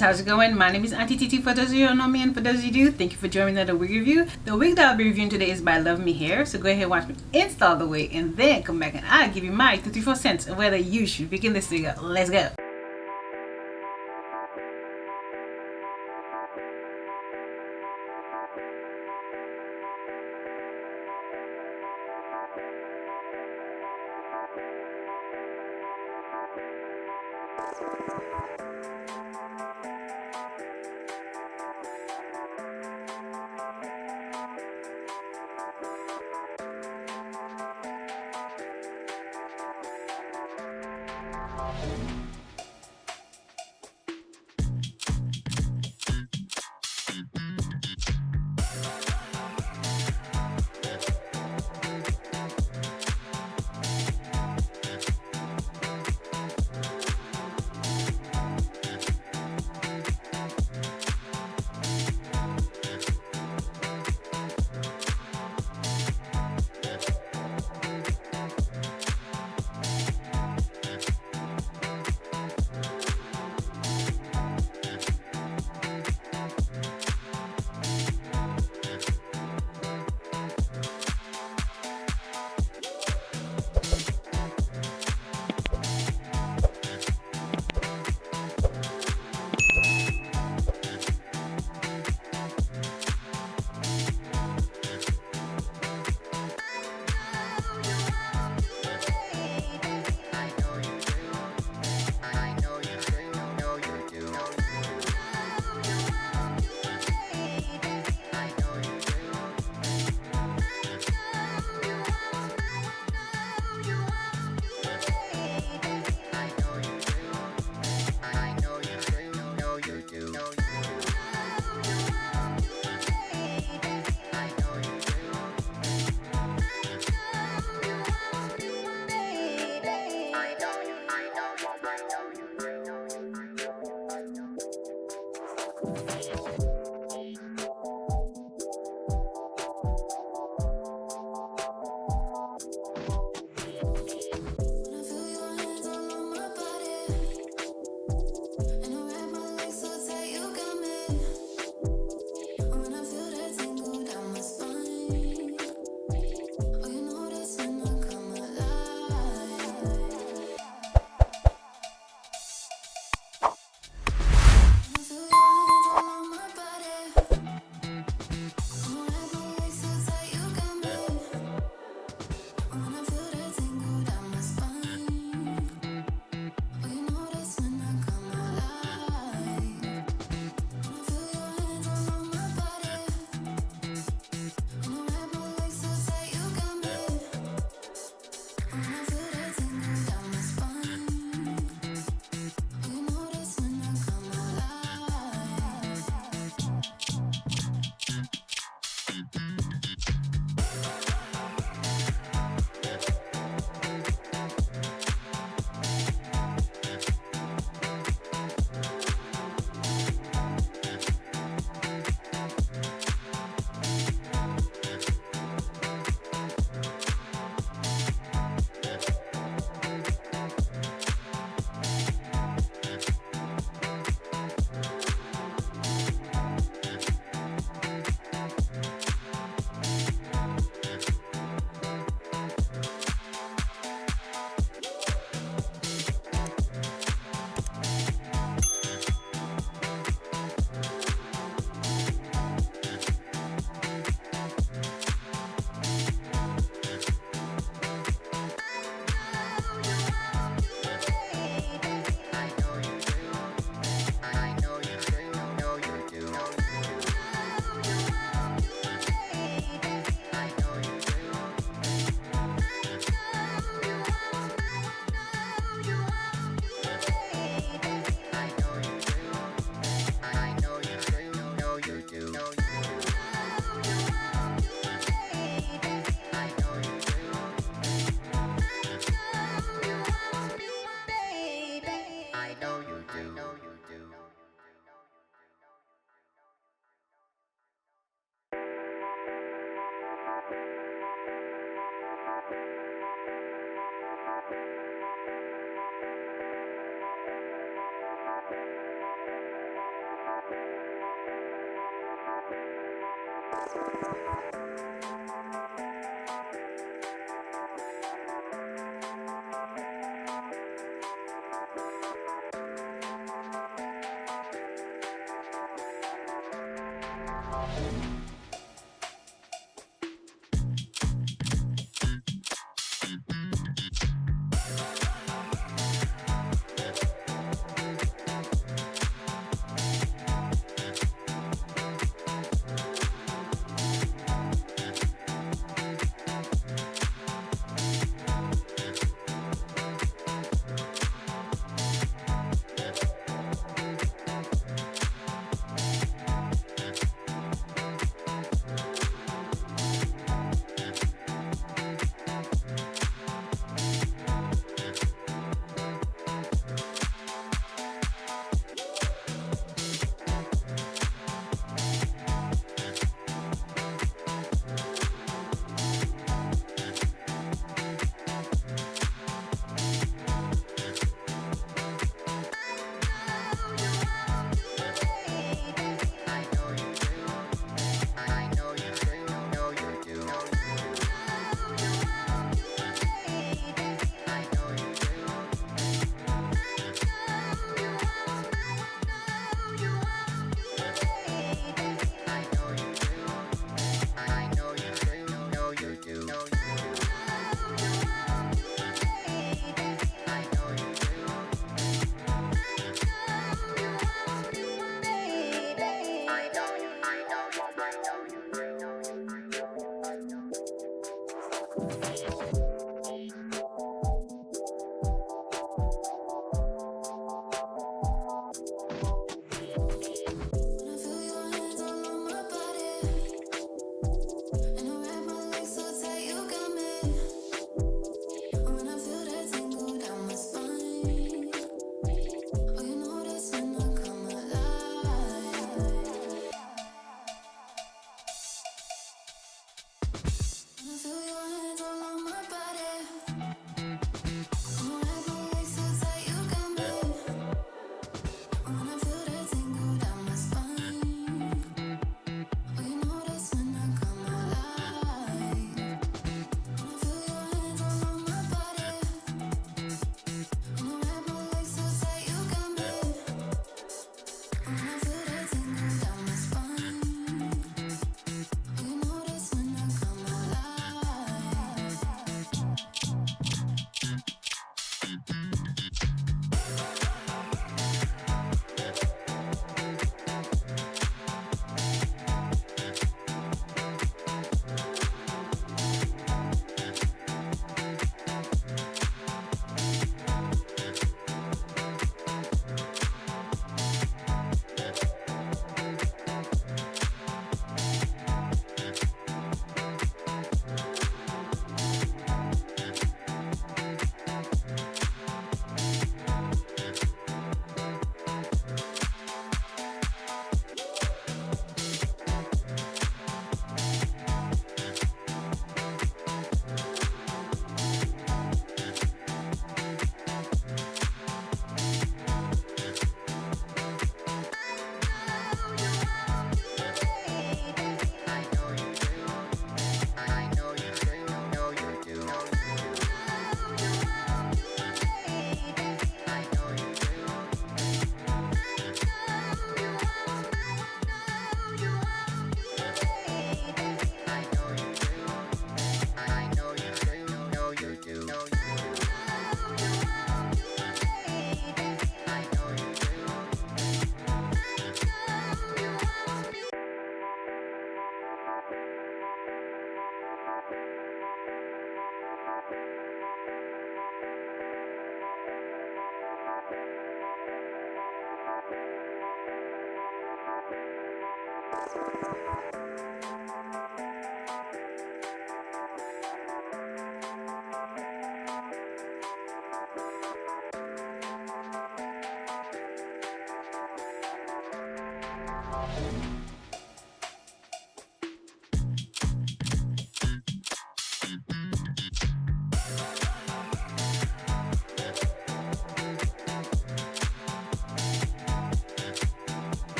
friends, how's it going? My name is Auntie Titi for those of you who don't know me, and for those of you who do, thank you for joining another wig review. The wig that I'll be reviewing today is by Luvme hair, so go ahead and watch me install the wig and then come back and I'll give you my 34 cents on whether you should begin this video. Let's go.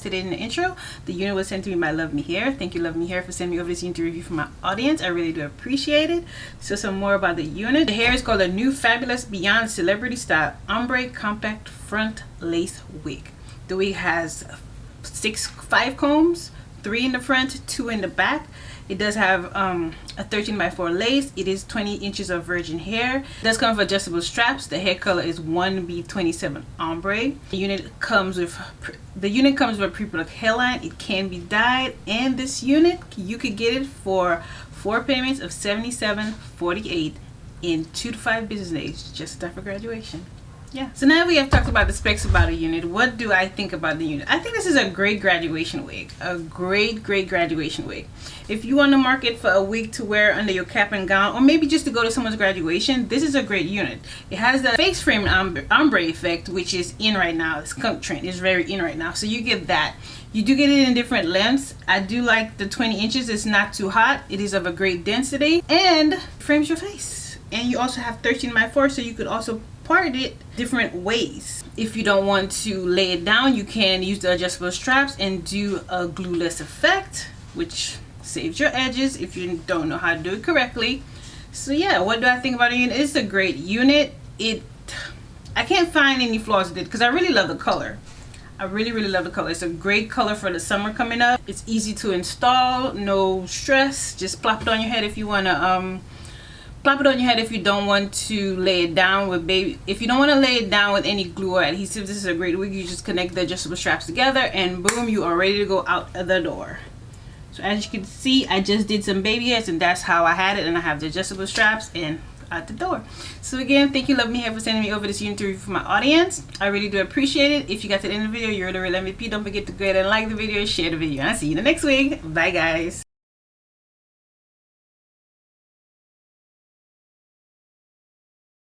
Today in the intro, the unit was sent to me by Luvme Hair. Thank you, Luvme Hair, for sending me over this unit to review for my audience. I really do appreciate it. So some more about the unit. The hair is called a new fabulous Beyond Celebrity Style Ombre Compact Front Lace Wig. The wig has 5 combs, 3 in the front, 2 in the back. It does have a 13x4 lace. It is 20 inches of virgin hair. It does come with adjustable straps. The hair color is 1B27 ombre. The unit comes with a pre-plucked hairline. It can be dyed, and this unit you could get it for 4 payments of $77.48 in 2 to 5 business days, just after graduation. Yeah. So now we have talked about the specs about a unit. What do I think about the unit? I think this is a great graduation wig. A great graduation wig. If you want to market for a wig to wear under your cap and gown, or maybe just to go to someone's graduation, this is a great unit. It has the face frame ombre effect, which is in right now. It's skunk trend. It's very in right now. So you get that. You do get it in different lengths. I do like the 20 inches. It's not too hot. It is of a great density and frames your face. And you also have 13x4, so you could also part it different ways. If you don't want to lay it down, you can use the adjustable straps and do a glueless effect, which saves your edges if you don't know how to do it correctly. So yeah, what do I think about the unit? It's a great unit. I can't find any flaws with it because I really love the color. I really love the color. It's a great color for the summer coming up. It's easy to install, no stress. Just plop it on your head if you want to plop it on your head if you don't want to lay it down with if you don't want to lay it down with any glue or adhesive. This is a great wig. You just connect the adjustable straps together and boom, you are ready to go out of the door. So as you can see, I just did some baby hairs and that's how I had it, and I have the adjustable straps and out the door. So again, thank you Love Me Hair for sending me over this unit review for my audience. I really do appreciate it. If you got to the end of the video, you're the real MVP. Don't forget to go ahead and like the video, share the video, and I'll see you in the next week. Bye guys.